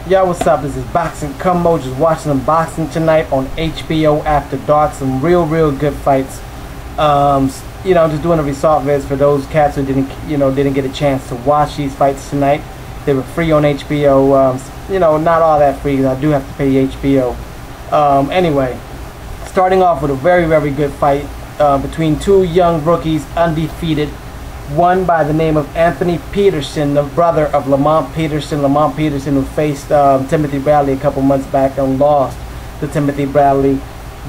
Yo, what's up? This is Boxing Combo. Just watching some boxing tonight on HBO After Dark. Some real good fights. Just doing a result vids for those cats who didn't get a chance to watch these fights tonight. They were free on HBO. Not all that free because I do have to pay HBO. Anyway, starting off with a very good fight between two young rookies, undefeated. One by the name of Anthony Peterson, the brother of Lamont Peterson. Lamont Peterson, who faced Timothy Bradley a couple months back and lost to Timothy Bradley,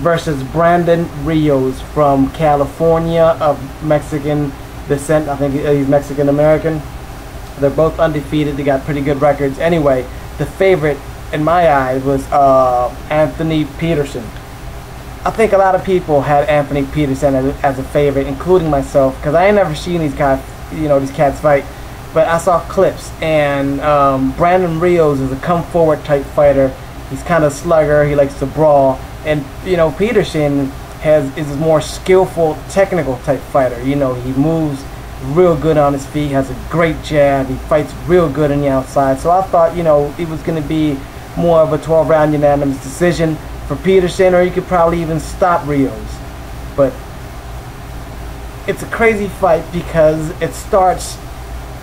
versus Brandon Rios from California of Mexican descent. I think he's Mexican American. They're both undefeated. They got pretty good records. Anyway, the favorite in my eyes was Anthony Peterson. I think a lot of people had Anthony Peterson as a favorite, including myself, because I ain't never seen these guys, these cats fight. But I saw clips, and Brandon Rios is a come forward type fighter. He's kind of slugger. He likes to brawl, and Peterson is a more skillful, technical type fighter. He moves real good on his feet, has a great jab. He fights real good on the outside. So I thought, it was going to be more of a 12-round unanimous decision for Peterson, or you could probably even stop Rios. But it's a crazy fight because it starts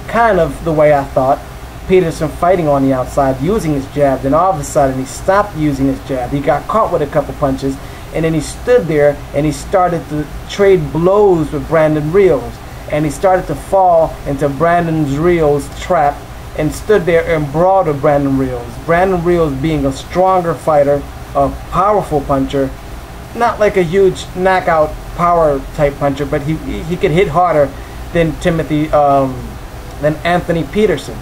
kind of the way I thought. Peterson fighting on the outside, using his jab, then all of a sudden he stopped using his jab. He got caught with a couple punches, and then he stood there and he started to trade blows with Brandon Rios, and he started to fall into Brandon Rios' trap and stood there and brawled with Brandon Rios. Brandon Rios being a stronger fighter, a powerful puncher, not like a huge knockout power type puncher, but he could hit harder than Anthony Peterson.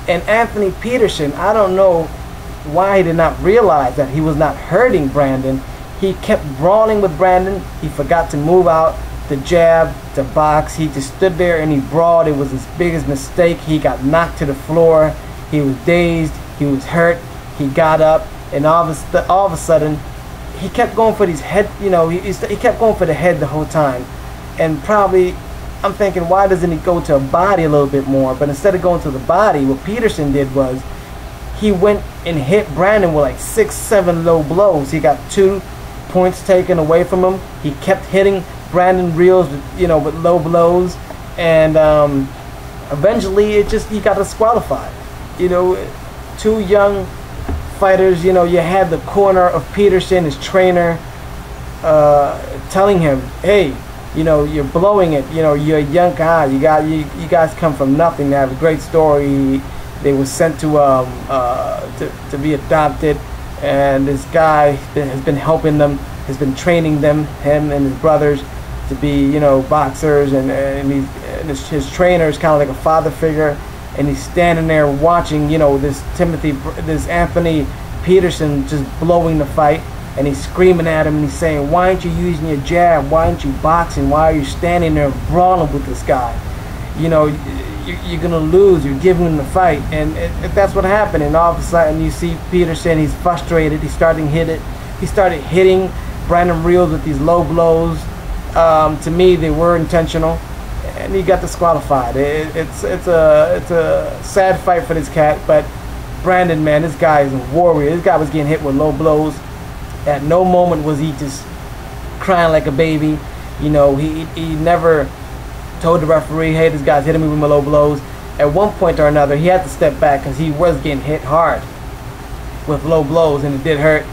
And Anthony Peterson, I don't know why he did not realize that he was not hurting Brandon. He kept brawling with Brandon. He forgot to move out, to jab, to box. He just stood there and he brawled. It was his biggest mistake. He got knocked to the floor. He was dazed. He was hurt. He got up. And all of a sudden, he kept going for these head. He kept going for the head the whole time. And probably, I'm thinking, why doesn't he go to a body a little bit more? But instead of going to the body, what Peterson did was he went and hit Brandon with like 6-7 low blows. He got 2 points taken away from him. He kept hitting Brandon Rios with low blows, and eventually he got disqualified. 2 young fighters. You had the corner of Peterson, his trainer, telling him, hey, you're blowing it. You're a young guy. You guys come from nothing. They have a great story. They were sent to be adopted, and this guy has been helping them, has been training them, him and his brothers, to be boxers, and his trainer is kind of like a father figure. And he's standing there watching, this Anthony Peterson just blowing the fight, and he's screaming at him and he's saying, why aren't you using your jab? Why aren't you boxing? Why are you standing there brawling with this guy? You're gonna lose. You're giving him the fight, and that's what happened. And all of a sudden, you see Peterson. He's frustrated. He started hitting Brandon Rios with these low blows. To me, they were intentional. And he got disqualified. It's a sad fight for this cat, but Brandon, man, this guy is a warrior. This guy was getting hit with low blows. At no moment was he just crying like a baby. He never told the referee, hey, this guy's hitting me with my low blows. At one point or another, he had to step back because he was getting hit hard with low blows, and it did hurt.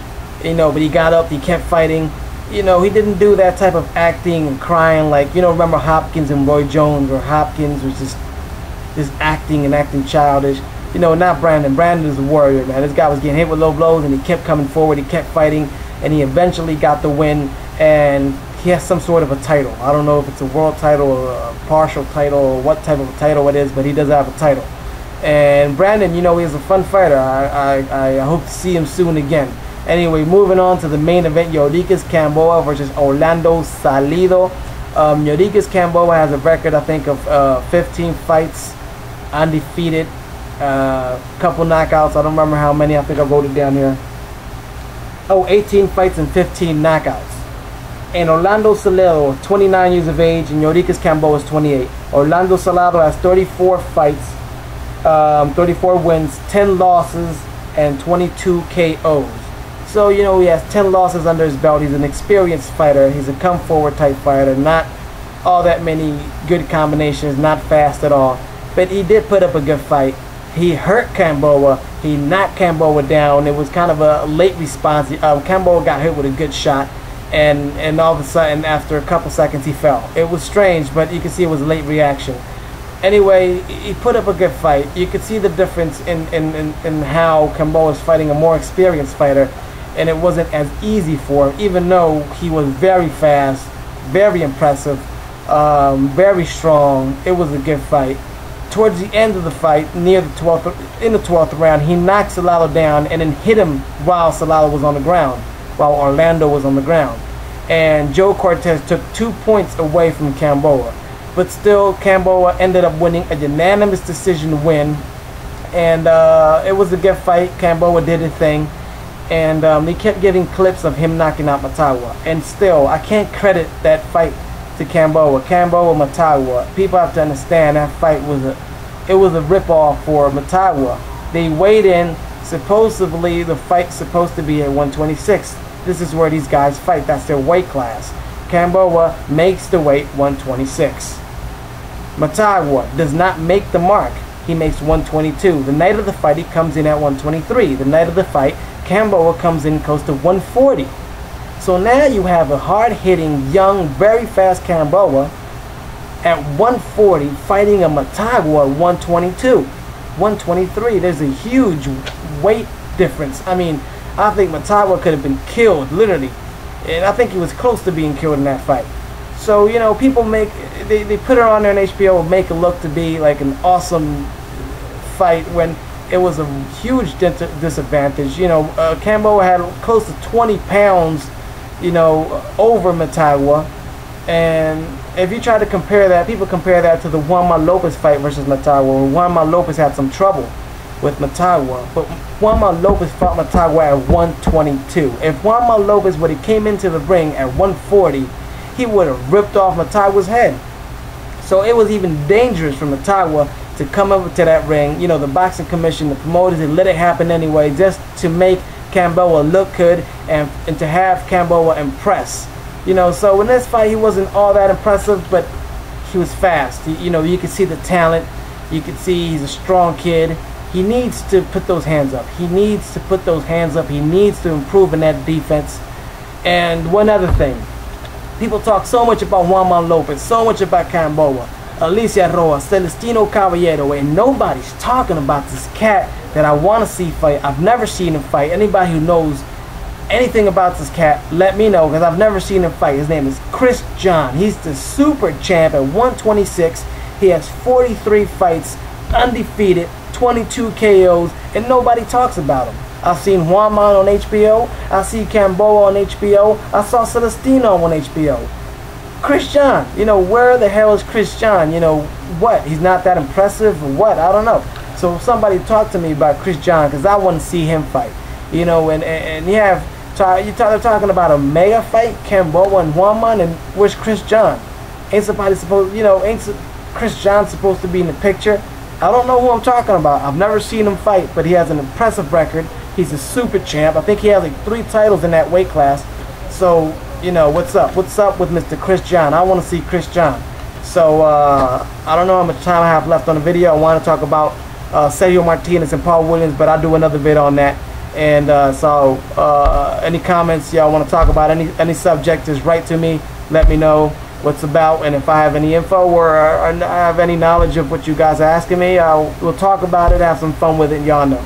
But he got up, he kept fighting. He didn't do that type of acting and crying like, remember Hopkins and Roy Jones, where Hopkins was just acting childish. Not Brandon. Brandon is a warrior, man. This guy was getting hit with low blows, and he kept coming forward, he kept fighting, and he eventually got the win, and he has some sort of a title. I don't know if it's a world title or a partial title or what type of a title it is, but he does have a title. And Brandon, he's a fun fighter. I hope to see him soon again. Anyway, moving on to the main event, Yuriorkis Gamboa versus Orlando Salido. Yuriorkis Gamboa has a record, I think, of 15 fights, undefeated, couple knockouts. I don't remember how many. I think I wrote it down here. 18 fights and 15 knockouts. And Orlando Salido, 29 years of age, and Yuriorkis Gamboa is 28. Orlando Salido has 34 fights, 34 wins, 10 losses, and 22 KOs. So, you know, he has 10 losses under his belt. He's an experienced fighter. He's a come forward type fighter. Not all that many good combinations, not fast at all. But he did put up a good fight. He hurt Gamboa. He knocked Gamboa down. It was kind of a late response. Gamboa got hit with a good shot. And all of a sudden, after a couple seconds, he fell. It was strange, but you can see it was a late reaction. Anyway, he put up a good fight. You could see the difference in how Gamboa is fighting a more experienced fighter, and it wasn't as easy for him, even though he was very fast, very impressive, very strong. It was a good fight. Towards the end of the fight, near the 12th round, he knocked Salido down and then hit him while Salido was on the ground, while Orlando was on the ground. And Joe Cortez took 2 points away from Gamboa. But still, Gamboa ended up winning a unanimous decision win. And it was a good fight. Gamboa did his thing. And he kept getting clips of him knocking out Matawa. And still, I can't credit that fight to Gamboa. Gamboa, Matawa. People have to understand that fight was a rip-off for Matawa. They weighed in. Supposedly, the fight's supposed to be at 126. This is where these guys fight. That's their weight class. Gamboa makes the weight 126. Matawa does not make the mark. He makes 122. The night of the fight, he comes in at 123. The night of the fight, Gamboa comes in close to 140. So now you have a hard-hitting, young, very fast Gamboa at 140 fighting a Matawa at 122. 123. There's a huge weight difference. I mean, I think Matawa could have been killed, literally. And I think he was close to being killed in that fight. So, you know, people they put it on there on HBO, make it look to be like an awesome fight when it was a huge disadvantage. You know, Gamboa had close to 20 pounds, you know, over Matawa. And if you try to compare that, people compare that to the Juanma Lopez fight versus Matawa, where Juanma Lopez had some trouble with Matawa. But Juanma Lopez fought Matawa at 122. If Juanma Lopez would have came into the ring at 140, he would have ripped off Matawa's head. So it was even dangerous for Matawa to come over to that ring. You know, the boxing commission, the promoters, they let it happen anyway, just to make Gamboa look good and to have Gamboa impress. You know, so in this fight, he wasn't all that impressive, but he was fast. You know, you could see the talent. You could see he's a strong kid. He needs to put those hands up. He needs to put those hands up. He needs to improve in that defense. And one other thing. People talk so much about Juanma Lopez, so much about Gamboa, Alicia Roa, Celestino Caballero, and nobody's talking about this cat that I want to see fight. I've never seen him fight. Anybody who knows anything about this cat, let me know, because I've never seen him fight. His name is Chris John. He's the super champ at 126. He has 43 fights, undefeated, 22 KOs, and nobody talks about him. I've seen Juanma on HBO. I see Gamboa on HBO. I saw Celestino on HBO. Chris John, you know, where the hell is Chris John? You know, what? He's not that impressive or what? I don't know. So somebody talk to me about Chris John, because I want to see him fight. You know, and you have, they're talking about a mega fight, Gamboa and Juanma, and where's Chris John? Ain't somebody supposed, you know, ain't Chris John supposed to be in the picture? I don't know who I'm talking about. I've never seen him fight, but he has an impressive record. He's a super champ. I think he has like 3 titles in that weight class. So, you know, what's up? What's up with Mr. Chris John? I want to see Chris John. So, I don't know how much time I have left on the video. I want to talk about Sergio Martinez and Paul Williams, but I'll do another video on that. And so, any comments y'all want to talk about, any subject, just write to me. Let me know what's about, and if I have any info or I have any knowledge of what you guys are asking me, we'll talk about it, have some fun with it, and y'all know.